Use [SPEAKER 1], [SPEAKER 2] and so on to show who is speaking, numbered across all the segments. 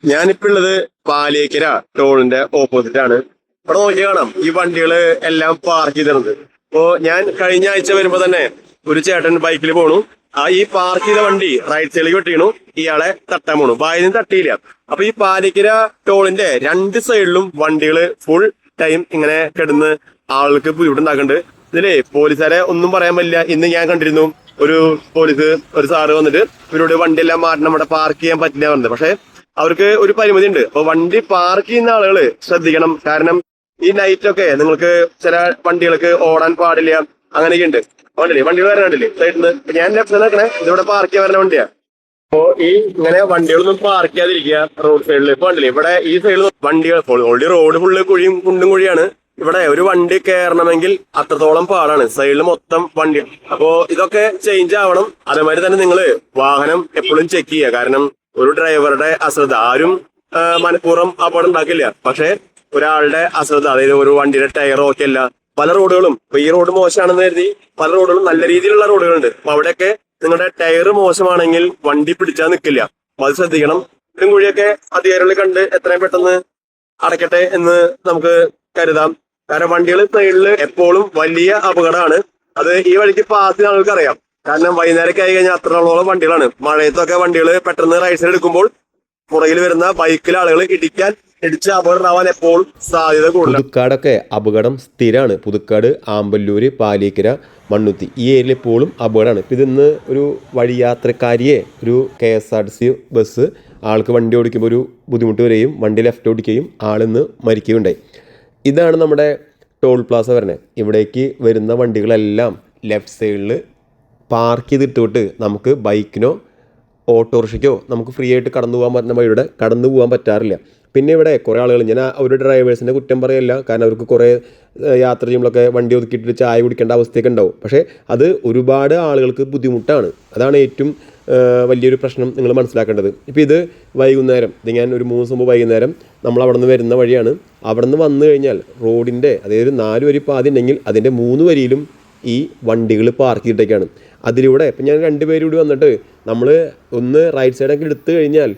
[SPEAKER 1] ഞാനിപ്പോ ഉള്ളത് പാലിയേക്കര ടോളിന്റെ ഓപ്പോസിറ്റ് ആണ്. ഇവിടെ നോക്കി കാണാം ഈ വണ്ടികള് എല്ലാം പാർക്ക് ചെയ്തിട്ടുണ്ട്. അപ്പോ ഞാൻ കഴിഞ്ഞ ആഴ്ച വരുമ്പോ തന്നെ ഒരു ചേട്ടൻ ബൈക്കിൽ പോണു. ഈ പാർക്ക് ചെയ്ത വണ്ടി റൈറ്റ് സൈഡിലേക്ക് വെട്ടിണു. ഇയാളെ തട്ടാൻ പോണു. ബായിന്ന് തട്ടിയില്ല. അപ്പൊ ഈ പാലിയേക്കര ടോളിന്റെ രണ്ട് സൈഡിലും വണ്ടികള് ഫുൾ ടൈം ഇങ്ങനെ കിടന്ന് ആളുകൾക്ക് ബുദ്ധിമുട്ടുണ്ടാക്കുന്നുണ്ട്. ഇതിലേ പോലീസുകാരെ ഒന്നും പറയാൻ പറ്റില്ല. ഇന്ന് ഞാൻ കണ്ടിരുന്നു ഒരു ഒരു സാറ് വന്നിട്ട് ഇവരോട് വണ്ടി എല്ലാം മാറ്റണം, ഇവിടെ പാർക്ക് ചെയ്യാൻ പറ്റില്ല പറഞ്ഞത്. പക്ഷെ അവർക്ക് ഒരു പരിമിതി ഉണ്ട്. അപ്പൊ വണ്ടി പാർക്ക് ചെയ്യുന്ന ആളുകള് ശ്രദ്ധിക്കണം. കാരണം ഈ നൈറ്റൊക്കെ നിങ്ങൾക്ക് ചില വണ്ടികൾക്ക് ഓടാൻ പാടില്ല, അങ്ങനെയൊക്കെ ഉണ്ട്. അതുകൊണ്ടല്ലേ വണ്ടികൾ വരാണ്ടില്ലേ സൈഡിൽ നിന്ന്. ഞാൻ ലെഫ്റ്റ് നിൽക്കണേ, ഇതിവിടെ പാർക്ക് ചെയ്യാൻ വരുന്ന വണ്ടിയാ. അപ്പോ ഈ ഇങ്ങനെ വണ്ടികളൊന്നും പാർക്ക് ചെയ്യാതിരിക്കുക റോഡ് സൈഡിൽ. ഇപ്പൊ കണ്ടില്ലേ ഇവിടെ ഈ സൈഡിൽ വണ്ടികൾ ഓൾറെഡി റോഡ് ഫുള്ള് കുഴിയും കുണ്ടും കുഴിയാണ്. ഇവിടെ ഒരു വണ്ടി കയറണമെങ്കിൽ അത്രത്തോളം പാടാണ്. സൈഡിൽ മൊത്തം വണ്ടി. അപ്പോ ഇതൊക്കെ ചേഞ്ച് ആവണം. അതേമാതിരി തന്നെ നിങ്ങൾ വാഹനം എപ്പോഴും ചെക്ക് ചെയ്യുക. കാരണം ഒരു ഡ്രൈവറുടെ അശ്രദ്ധ, ആരും മനഃപൂർവ്വം അപകടം ഉണ്ടാക്കില്ല. പക്ഷെ ഒരാളുടെ അശ്രദ്ധ, അതായത് ഒരു വണ്ടിയുടെ ടയർ ഓക്കെ അല്ല. പല റോഡുകളും ഇപ്പൊ ഈ റോഡ് മോശമാണെന്ന് കരുതി പല റോഡുകളും നല്ല രീതിയിലുള്ള റോഡുകളുണ്ട്. അപ്പൊ അവിടെയൊക്കെ നിങ്ങളുടെ ടയർ മോശമാണെങ്കിൽ വണ്ടി പിടിച്ചാൽ നിൽക്കില്ല. അപ്പൊ അത് ശ്രദ്ധിക്കണം. ഇതും കുഴിയൊക്കെ അധികാരികൾ കണ്ട് എത്രയും പെട്ടെന്ന് അടയ്ക്കട്ടെ എന്ന് നമുക്ക് കരുതാം. കാരണം വണ്ടികൾ സൈഡില് എപ്പോഴും വലിയ അപകടമാണ്. അത് ഈ വഴിക്ക് പാസ് ചെയ്യുന്ന ആൾക്ക് അറിയാം. കാരണം വൈകുന്നേരമൊക്കെ ആയി കഴിഞ്ഞാൽ അത്രയോളം വണ്ടികളാണ്. മഴയത്തൊക്കെ വണ്ടികൾ പെട്ടെന്ന് റൈറ്റ് സൈഡ് എടുക്കുമ്പോൾ പുറകിൽ വരുന്ന ബൈക്കിലെ ആളുകൾ ഇടിച്ച് അപകടമാവാൻ എപ്പോഴും സാധ്യത കൂടുതലാണ്.
[SPEAKER 2] പുതുക്കാടൊക്കെ അപകടം സ്ഥിരമാണ്. പുതുക്കാട്, ആമ്പല്ലൂര്, പാലിയേക്കര, മണ്ണുത്തി ഈ ഏരിയയിൽ എപ്പോഴും അപകടമാണ്. ഇപ്പം ഇതിന്ന് ഒരു വഴിയാത്രക്കാരിയെ ഒരു KSRTC ബസ് ആൾക്ക് വണ്ടി ഓടിക്കുമ്പോൾ ഒരു ബുദ്ധിമുട്ട് വരികയും വണ്ടി ലെഫ്റ്റ് ഓടിക്കുകയും ആളിന്ന് മരിക്കുകയുണ്ടായി. ഇതാണ് നമ്മുടെ ടോൾ പ്ലാസ വരുന്നത്. ഇവിടേക്ക് വരുന്ന വണ്ടികളെല്ലാം ലെഫ്റ്റ് സൈഡിൽ പാർക്ക് ചെയ്തിട്ട് നമുക്ക് ബൈക്കിനോ ഓട്ടോറിക്ഷയ്ക്കോ നമുക്ക് ഫ്രീ ആയിട്ട് കടന്നു പോകാൻ പറ്റുന്ന വഴിയുടെ കടന്നു പോകാൻ പറ്റാറില്ല. പിന്നെ ഇവിടെ കുറേ ആളുകൾ, ഞാൻ ഒരു ഡ്രൈവേഴ്സിൻ്റെ കുറ്റം പറയല്ല, കാരണം അവർക്ക് കുറേ യാത്ര ചെയ്യുമ്പോഴൊക്കെ വണ്ടി ഒതുക്കിയിട്ട് ചായ കുടിക്കേണ്ട അവസ്ഥയൊക്കെ ഉണ്ടാവും. പക്ഷേ അത് ഒരുപാട് ആളുകൾക്ക് ബുദ്ധിമുട്ടാണ്. അതാണ് ഏറ്റവും വലിയൊരു പ്രശ്നം നിങ്ങൾ മനസ്സിലാക്കേണ്ടത്. ഇപ്പോൾ ഇത് വൈകുന്നേരം, ഇത് ഞാൻ ഒരു 3 ദിവസം മുമ്പ് വൈകുന്നേരം നമ്മൾ അവിടെ നിന്ന് വരുന്ന വഴിയാണ്. അവിടെ നിന്ന് വന്നു കഴിഞ്ഞാൽ റോഡിൻ്റെ, അതായത് ഒരു 4 വരി പാതി ഉണ്ടെങ്കിൽ അതിൻ്റെ 3 വരിയിലും ഈ വണ്ടികൾ പാർക്ക് ചെയ്തിട്ടൊക്കെയാണ്. അതിലൂടെ ഇപ്പം ഞാൻ 2 പേര് കൂടി വന്നിട്ട് നമ്മൾ ഒന്ന് റൈറ്റ് സൈഡൊക്കെ എടുത്തു കഴിഞ്ഞാൽ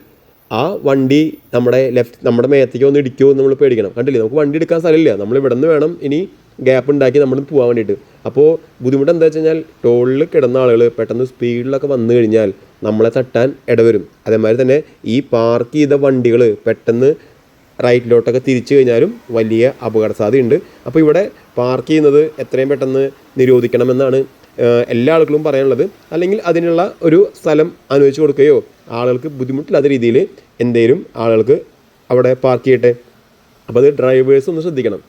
[SPEAKER 2] ആ വണ്ടി നമ്മുടെ മേത്തേക്ക് ഒന്ന് ഇടിക്കുമോ എന്ന് നമ്മൾ പേടിക്കണം. കണ്ടില്ലേ, നമുക്ക് വണ്ടി എടുക്കാൻ സ്ഥലമില്ല. നമ്മൾ ഇവിടെ നിന്ന് വേണം ഇനി ഗ്യാപ്പ് ഉണ്ടാക്കി നമ്മൾ പോകാൻ വേണ്ടിയിട്ട്. അപ്പോൾ ബുദ്ധിമുട്ട് എന്താ വെച്ച് കഴിഞ്ഞാൽ ടോളിൽ കിടന്ന ആളുകൾ പെട്ടെന്ന് സ്പീഡിലൊക്കെ വന്നു കഴിഞ്ഞാൽ നമ്മളെ തട്ടാൻ ഇടവരും. അതേമാതിരി തന്നെ ഈ പാർക്ക് ചെയ്ത വണ്ടികൾ പെട്ടെന്ന് റൈറ്റിലോട്ടൊക്കെ തിരിച്ചു കഴിഞ്ഞാലും വലിയ അപകട സാധ്യതയുണ്ട്. അപ്പോൾ ഇവിടെ പാർക്ക് ചെയ്യുന്നത് എത്രയും പെട്ടെന്ന് നിരോധിക്കണമെന്നാണ് എല്ലാ ആളുകളും പറയാനുള്ളത്. അല്ലെങ്കിൽ അതിനുള്ള ഒരു സ്ഥലം അനുവദിച്ച് കൊടുക്കുകയോ ആളുകൾക്ക് ബുദ്ധിമുട്ടില്ലാത്ത രീതിയിൽ എന്തെങ്കിലും ആളുകൾക്ക് അവിടെ പാർക്ക് ചെയ്യട്ടെ. അപ്പോൾ അത് ഡ്രൈവേഴ്സ് ഒന്ന് ശ്രദ്ധിക്കണം.